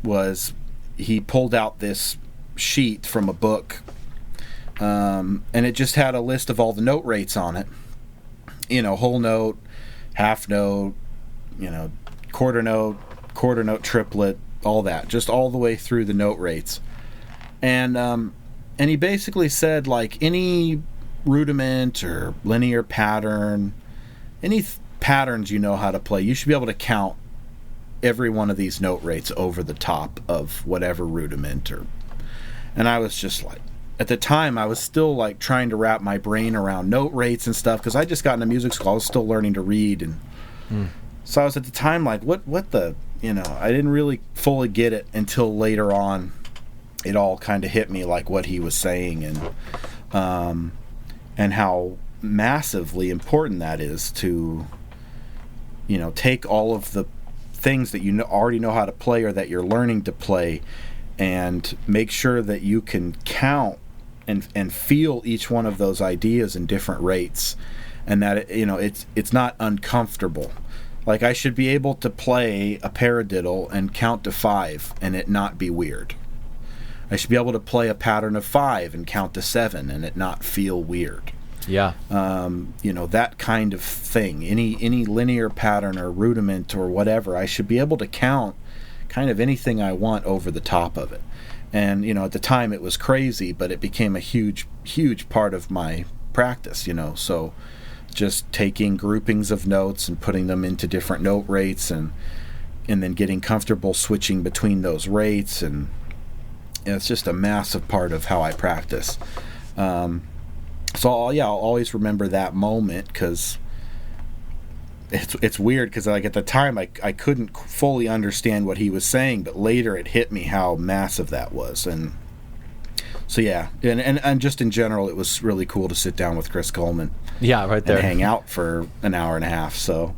was he pulled out this sheet from a book, and it just had a list of all the note rates on it. Whole note, half note, quarter note, triplet, all that, just all the way through the note rates. And he basically said, like, any rudiment or linear pattern, any patterns you know how to play, you should be able to count every one of these note rates over the top of whatever rudiment. And I was just like, at the time, I was still like trying to wrap my brain around note rates and stuff, because I just got into music school. I was still learning to read, and so I was at the time like, what the, I didn't really fully get it until later on. It all kind of hit me, like what he was saying, and how massively important that is to, take all of the things that you already know how to play or that you're learning to play, and make sure that you can count and feel each one of those ideas in different rates, and that it's not uncomfortable. Like, I should be able to play a paradiddle and count to 5 and it not be weird. I should be able to play a pattern of 5 and count to 7 and it not feel weird. Yeah. That kind of thing. Any linear pattern or rudiment or whatever, I should be able to count kind of anything I want over the top of it. And, at the time it was crazy, but it became a huge, huge part of my practice, So just taking groupings of notes and putting them into different note rates, and then getting comfortable switching between those rates, and it's just a massive part of how I practice. So I'll always remember that moment, because it's weird, because like at the time I couldn't fully understand what he was saying, but later it hit me how massive that was. And so yeah, and just in general, it was really cool to sit down with Chris Coleman. Yeah, right there. And hang out for an hour and a half. So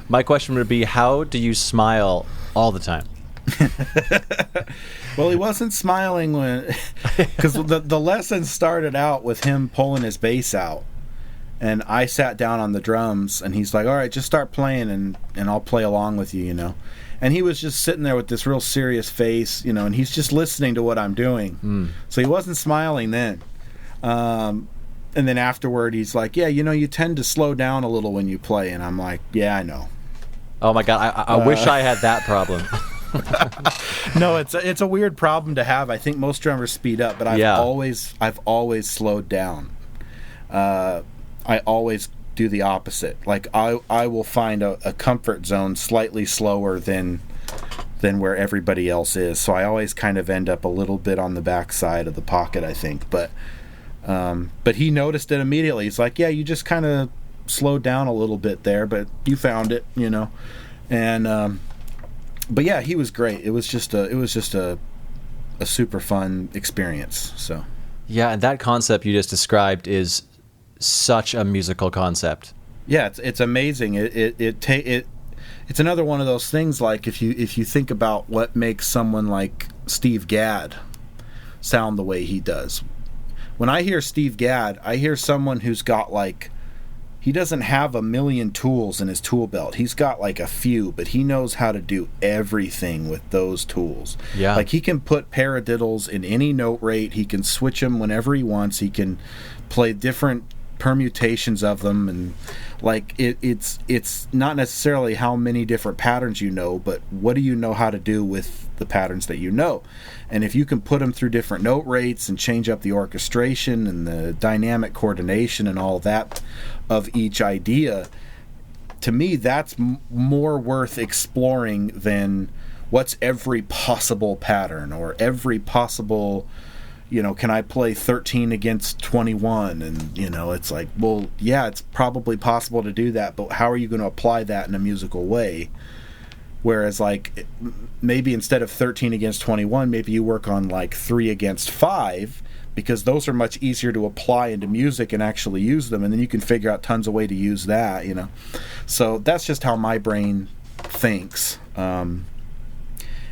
my question would be, how do you smile all the time? Well, he wasn't smiling because the lesson started out with him pulling his bass out, and I sat down on the drums, and he's like, all right, just start playing, and I'll play along with you, And he was just sitting there with this real serious face, and he's just listening to what I'm doing. So he wasn't smiling then. And then afterward, he's like, yeah, you tend to slow down a little when you play. And I'm like, yeah, I know. Oh my God, I wish I had that problem. No, it's a weird problem to have. I think most drummers speed up, but I've always slowed down. I always do the opposite. Like, I will find a comfort zone slightly slower than where everybody else is. So I always kind of end up a little bit on the backside of the pocket, I think. But he noticed it immediately. He's like, yeah, you just kind of slowed down a little bit there, but you found it, And but yeah, he was great. It was just a super fun experience. So yeah, and that concept you just described is such a musical concept. Yeah, it's amazing. It's another one of those things. Like if you think about what makes someone like Steve Gadd sound the way he does. When I hear Steve Gadd, I hear someone who's got he doesn't have a million tools in his tool belt. He's got a few, but he knows how to do everything with those tools. Yeah. Like, he can put paradiddles in any note rate. He can switch them whenever he wants. He can play different permutations of them, and it's not necessarily how many different patterns you know, but what do you know how to do with the patterns that you know. And if you can put them through different note rates and change up the orchestration and the dynamic coordination and all that of each idea, to me that's more worth exploring than what's every possible pattern or every possible, can I play 13 against 21? And, it's like, well, yeah, it's probably possible to do that, but how are you going to apply that in a musical way? Whereas, maybe instead of 13 against 21, maybe you work on 3 against 5, because those are much easier to apply into music and actually use them, and then you can figure out tons of way to use that, So that's just how my brain thinks. And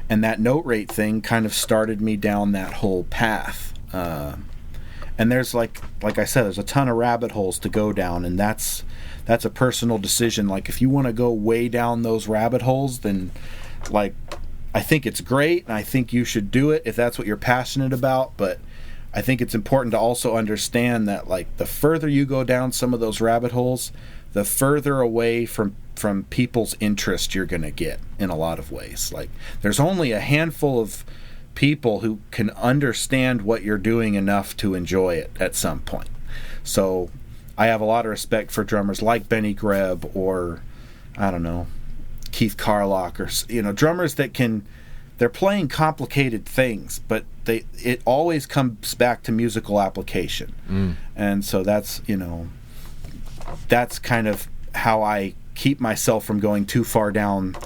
that note rate thing kind of started me down that whole path. And there's like I said, there's a ton of rabbit holes to go down, and that's a personal decision. Like if you want to go way down those rabbit holes, then like I think it's great, and I think you should do it if that's what you're passionate about. But I think it's important to also understand that like the further you go down some of those rabbit holes, the further away from people's interest you're going to get in a lot of ways. Like there's only a handful of people who can understand what you're doing enough to enjoy it at some point. So I have a lot of respect for drummers like Benny Greb or I don't know, Keith Carlock, or drummers that they're playing complicated things, but it always comes back to musical application. And so that's kind of how I keep myself from going too far down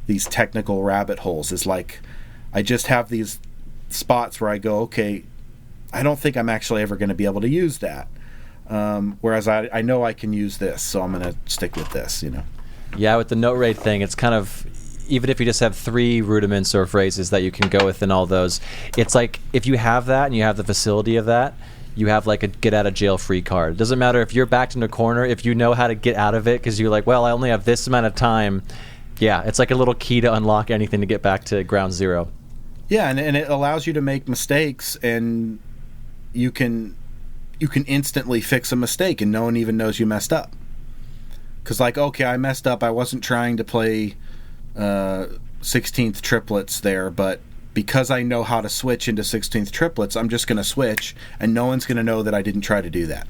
these technical rabbit holes. Is like I just have these spots where I go, okay, I don't think I'm actually ever going to be able to use that. Whereas I know I can use this, so I'm going to stick with this, Yeah, with the note rate thing, it's kind of, even if you just have 3 rudiments or phrases that you can go with in all those, it's like if you have that and you have the facility of that, you have like a get out of jail free card. It doesn't matter if you're backed in a corner, if you know how to get out of it because you're like, well, I only have this amount of time. Yeah, it's like a little key to unlock anything to get back to ground zero. Yeah, and it allows you to make mistakes, and you can instantly fix a mistake and no one even knows you messed up. Because like, okay, I messed up. I wasn't trying to play 16th triplets there, but because I know how to switch into 16th triplets, I'm just going to switch, and no one's going to know that I didn't try to do that.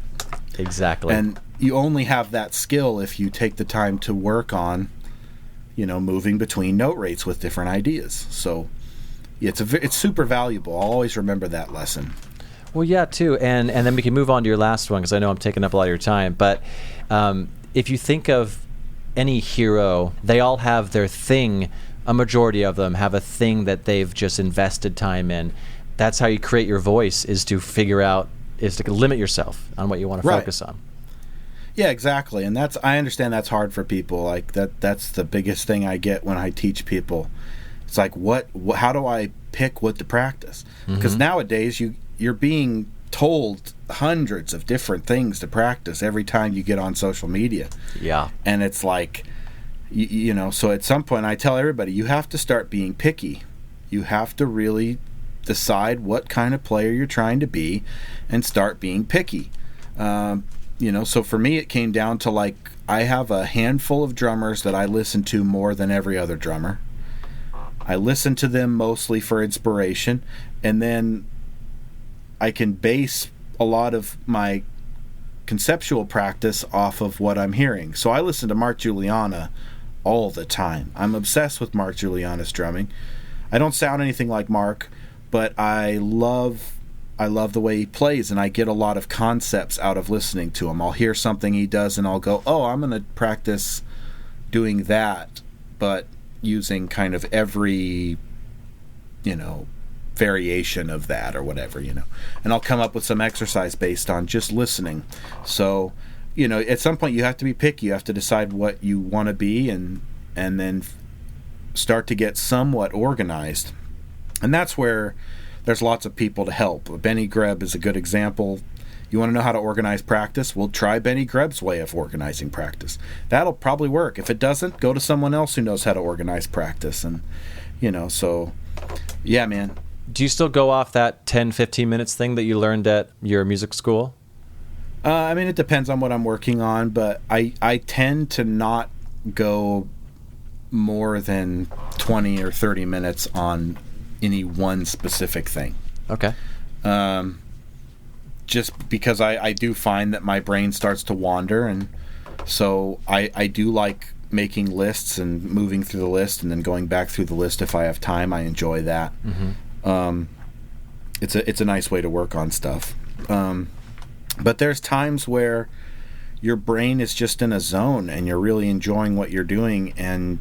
Exactly. And you only have that skill if you take the time to work on, moving between note rates with different ideas. So it's super valuable. I'll always remember that lesson. Well, yeah, too. And then we can move on to your last one because I know I'm taking up a lot of your time. But if you think of any hero, they all have their thing. A majority of them have a thing that they've just invested time in. That's how you create your voice, is to limit yourself on what you want to focus on. Yeah, exactly. And I understand that's hard for people. Like that's the biggest thing I get when I teach people. It's like, how do I pick what to practice? Because nowadays you're being told hundreds of different things to practice every time you get on social media. Yeah. And it's like, so at some point I tell everybody, you have to start being picky. You have to really decide what kind of player you're trying to be and start being picky. So for me it came down to like, I have a handful of drummers that I listen to more than every other drummer. I listen to them mostly for inspiration, and then I can base a lot of my conceptual practice off of what I'm hearing. So I listen to Mark Juliana all the time. I'm obsessed with Mark Juliana's drumming. I don't sound anything like Mark, but I love the way he plays, and I get a lot of concepts out of listening to him. I'll hear something he does, and I'll go, oh, I'm going to practice doing that, but using kind of every, variation of that or whatever, and I'll come up with some exercise based on just listening. So, at some point you have to be picky. You have to decide what you want to be, and then start to get somewhat organized. And that's where there's lots of people to help. Benny Greb is a good example. You want to know how to organize practice? Well, try Benny Greb's way of organizing practice. That'll probably work. If it doesn't, go to someone else who knows how to organize practice. And, so, yeah, man. Do you still go off that 10, 15 minutes thing that you learned at your music school? It depends on what I'm working on, but I tend to not go more than 20 or 30 minutes on any one specific thing. Okay. Just because I do find that my brain starts to wander, and so I do like making lists and moving through the list and then going back through the list if I have time. I enjoy that. It's a nice way to work on stuff. But there's times where your brain is just in a zone and you're really enjoying what you're doing, and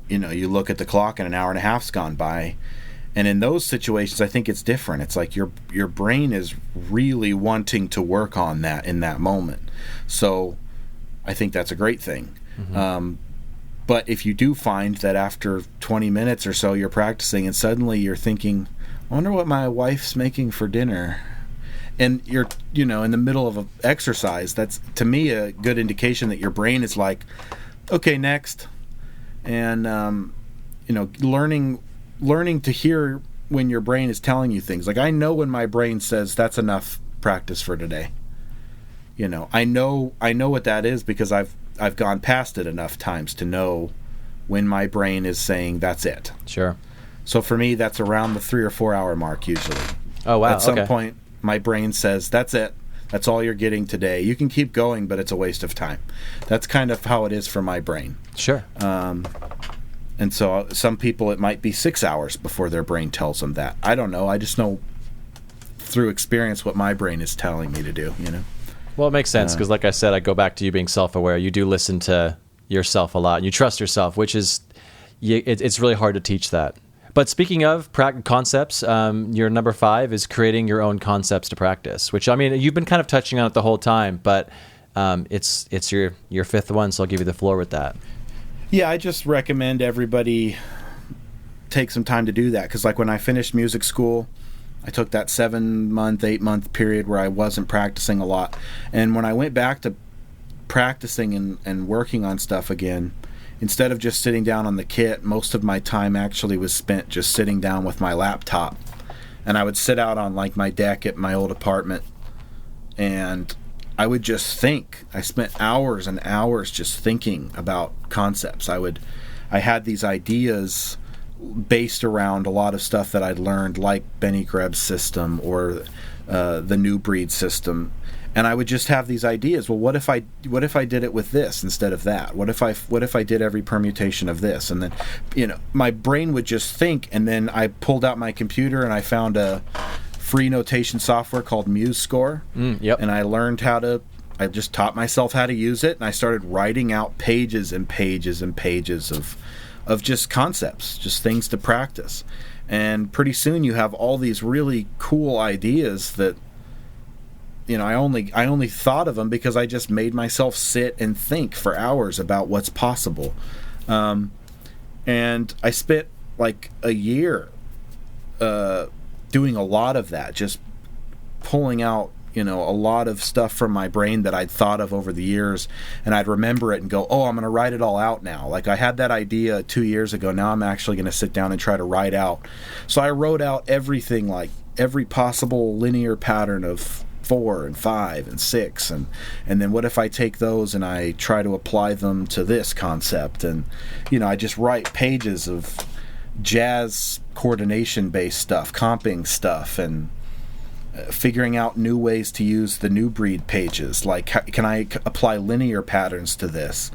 you look at the clock and an hour and a half's gone by. And in those situations, I think it's different. It's like your brain is really wanting to work on that in that moment. So I think that's a great thing. But if you do find that after 20 minutes or so you're practicing and suddenly you're thinking, I wonder what my wife's making for dinner. And you're, in the middle of an exercise. That's, to me, a good indication that your brain is like, okay, next. And, learning to hear when your brain is telling you things. Like, I know when my brain says that's enough practice for today. I know what that is because I've gone past it enough times to know when my brain is saying that's it. Sure. So for me, that's around the 3 or 4 hour mark usually. Oh, wow. At some point, my brain says, that's it. That's all you're getting today. You can keep going, but it's a waste of time. That's kind of how it is for my brain. Sure. And so some people, it might be 6 hours before their brain tells them that. I don't know. I just know through experience what my brain is telling me to do, Well, it makes sense because, like I said, I go back to you being self-aware. You do listen to yourself a lot, and you trust yourself, which is, it's really hard to teach that. But speaking of concepts, your number 5 is creating your own concepts to practice, which, I mean, you've been kind of touching on it the whole time, but it's your 5th one, so I'll give you the floor with that. Yeah, I just recommend everybody take some time to do that, because like when I finished music school, I took that 7-month, 8-month period where I wasn't practicing a lot. And when I went back to practicing and working on stuff again, instead of just sitting down on the kit, most of my time actually was spent just sitting down with my laptop. And I would sit out on like my deck at my old apartment, and I would just think. I spent hours and hours just thinking about concepts. I had these ideas based around a lot of stuff that I'd learned, like Benny Greb's system or the New Breed system. And I would just have these ideas. Well, what if I did it with this instead of that? What if I did every permutation of this? And then, my brain would just think. And then I pulled out my computer and I found a free notation software called MuseScore. Yep. And I just taught myself how to use it. And I started writing out pages and pages and pages of just concepts, just things to practice. And pretty soon you have all these really cool ideas that, I only thought of them because I just made myself sit and think for hours about what's possible. And I spent like a year doing a lot of that, just pulling out, a lot of stuff from my brain that I'd thought of over the years, and I'd remember it and go, oh, I'm going to write it all out now. Like I had that idea 2 years ago. Now I'm actually going to sit down and try to write out. So I wrote out everything, like every possible linear pattern of 4 and 5 and 6, and then what if I take those and I try to apply them to this concept, and I just write pages of jazz coordination based stuff, comping stuff, and figuring out new ways to use the New Breed pages. Like, can I apply linear patterns to this?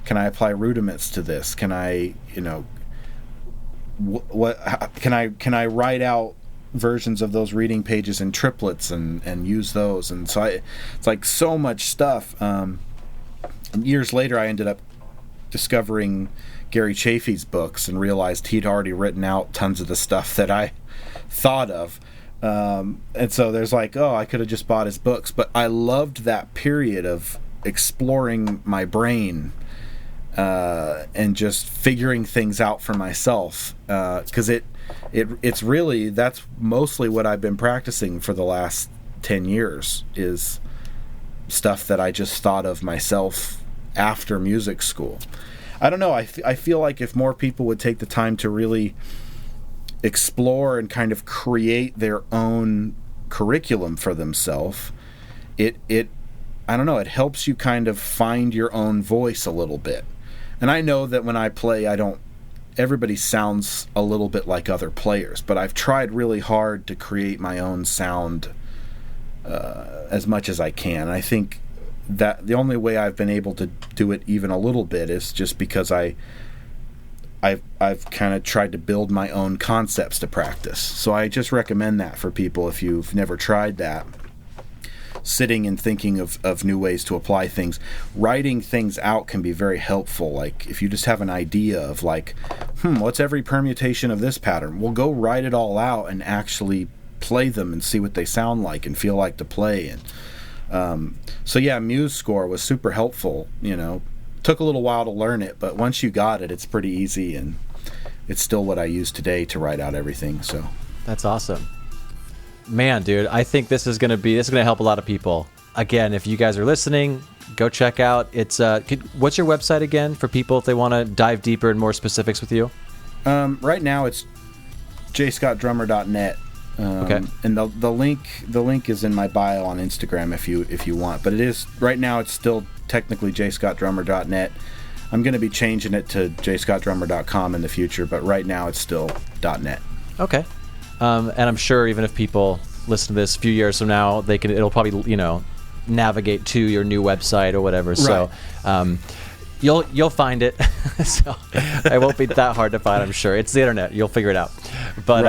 Can I apply rudiments to this? Can I can I write out versions of those reading pages in triplets and use those? And so it's like so much stuff. Years later, I ended up discovering Gary Chaffee's books and realized he'd already written out tons of the stuff that I thought of. And so there's like, oh, I could have just bought his books. But I loved that period of exploring my brain and just figuring things out for myself, because it's really, that's mostly what I've been practicing for the last 10 years is stuff that I just thought of myself after music school. I don't know, I feel like if more people would take the time to really explore and kind of create their own curriculum for themselves, it I don't know, it helps you kind of find your own voice a little bit. And I know that when I play, everybody sounds a little bit like other players, but I've tried really hard to create my own sound as much as I can. And I think that the only way I've been able to do it even a little bit is just because I've kind of tried to build my own concepts to practice. So I just recommend that for people if you've never tried that. Sitting and thinking of new ways to apply things. Writing things out can be very helpful. Like if you just have an idea of like, what's every permutation of this pattern? Well, go write it all out and actually play them and see what they sound like and feel like to play. And so yeah, MuseScore was super helpful. Took a little while to learn it, but once you got it, it's pretty easy, and it's still what I use today to write out everything. So That's awesome. Man, dude, I think this is gonna help a lot of people. Again, if you guys are listening, go check out. It's what's your website again for people if they want to dive deeper and more specifics with you? Right now it's jscottdrummer.net. Okay. And the link is in my bio on Instagram if you want. But it is right now. It's still technically jscottdrummer.net. I'm going to be changing it to jscottdrummer.com in the future, but right now it's still .net. Okay. And I'm sure even if people listen to this a few years from now, it'll probably navigate to your new website or whatever. Right. So you'll find it. So it won't be that hard to find, I'm sure. It's the internet. You'll figure it out. But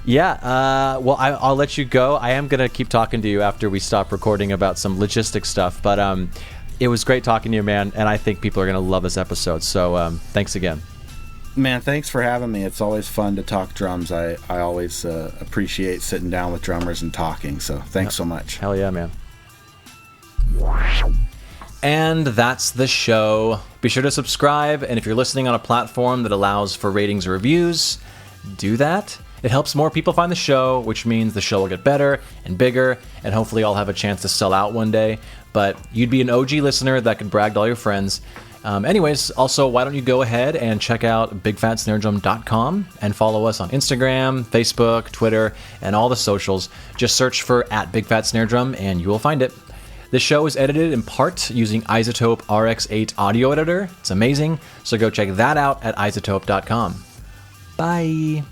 right. Well, I'll let you go. I am going to keep talking to you after we stop recording about some logistic stuff. But it was great talking to you, man, and I think people are going to love this episode. So thanks again. Man, thanks for having me. It's always fun to talk drums. I always appreciate sitting down with drummers and talking. So thanks so much. Hell yeah, man. And that's the show. Be sure to subscribe, and if you're listening on a platform that allows for ratings or reviews, do that. It helps more people find the show, which means the show will get better and bigger, and hopefully I'll have a chance to sell out one day. But you'd be an OG listener that could brag to all your friends. Anyways, also, why don't you go ahead and check out bigfatsnaredrum.com and follow us on Instagram, Facebook, Twitter, and all the socials. Just search for @BigFatSnareDrum and you will find it. This show is edited in part using iZotope RX8 audio editor. It's amazing, so go check that out at iZotope.com. Bye.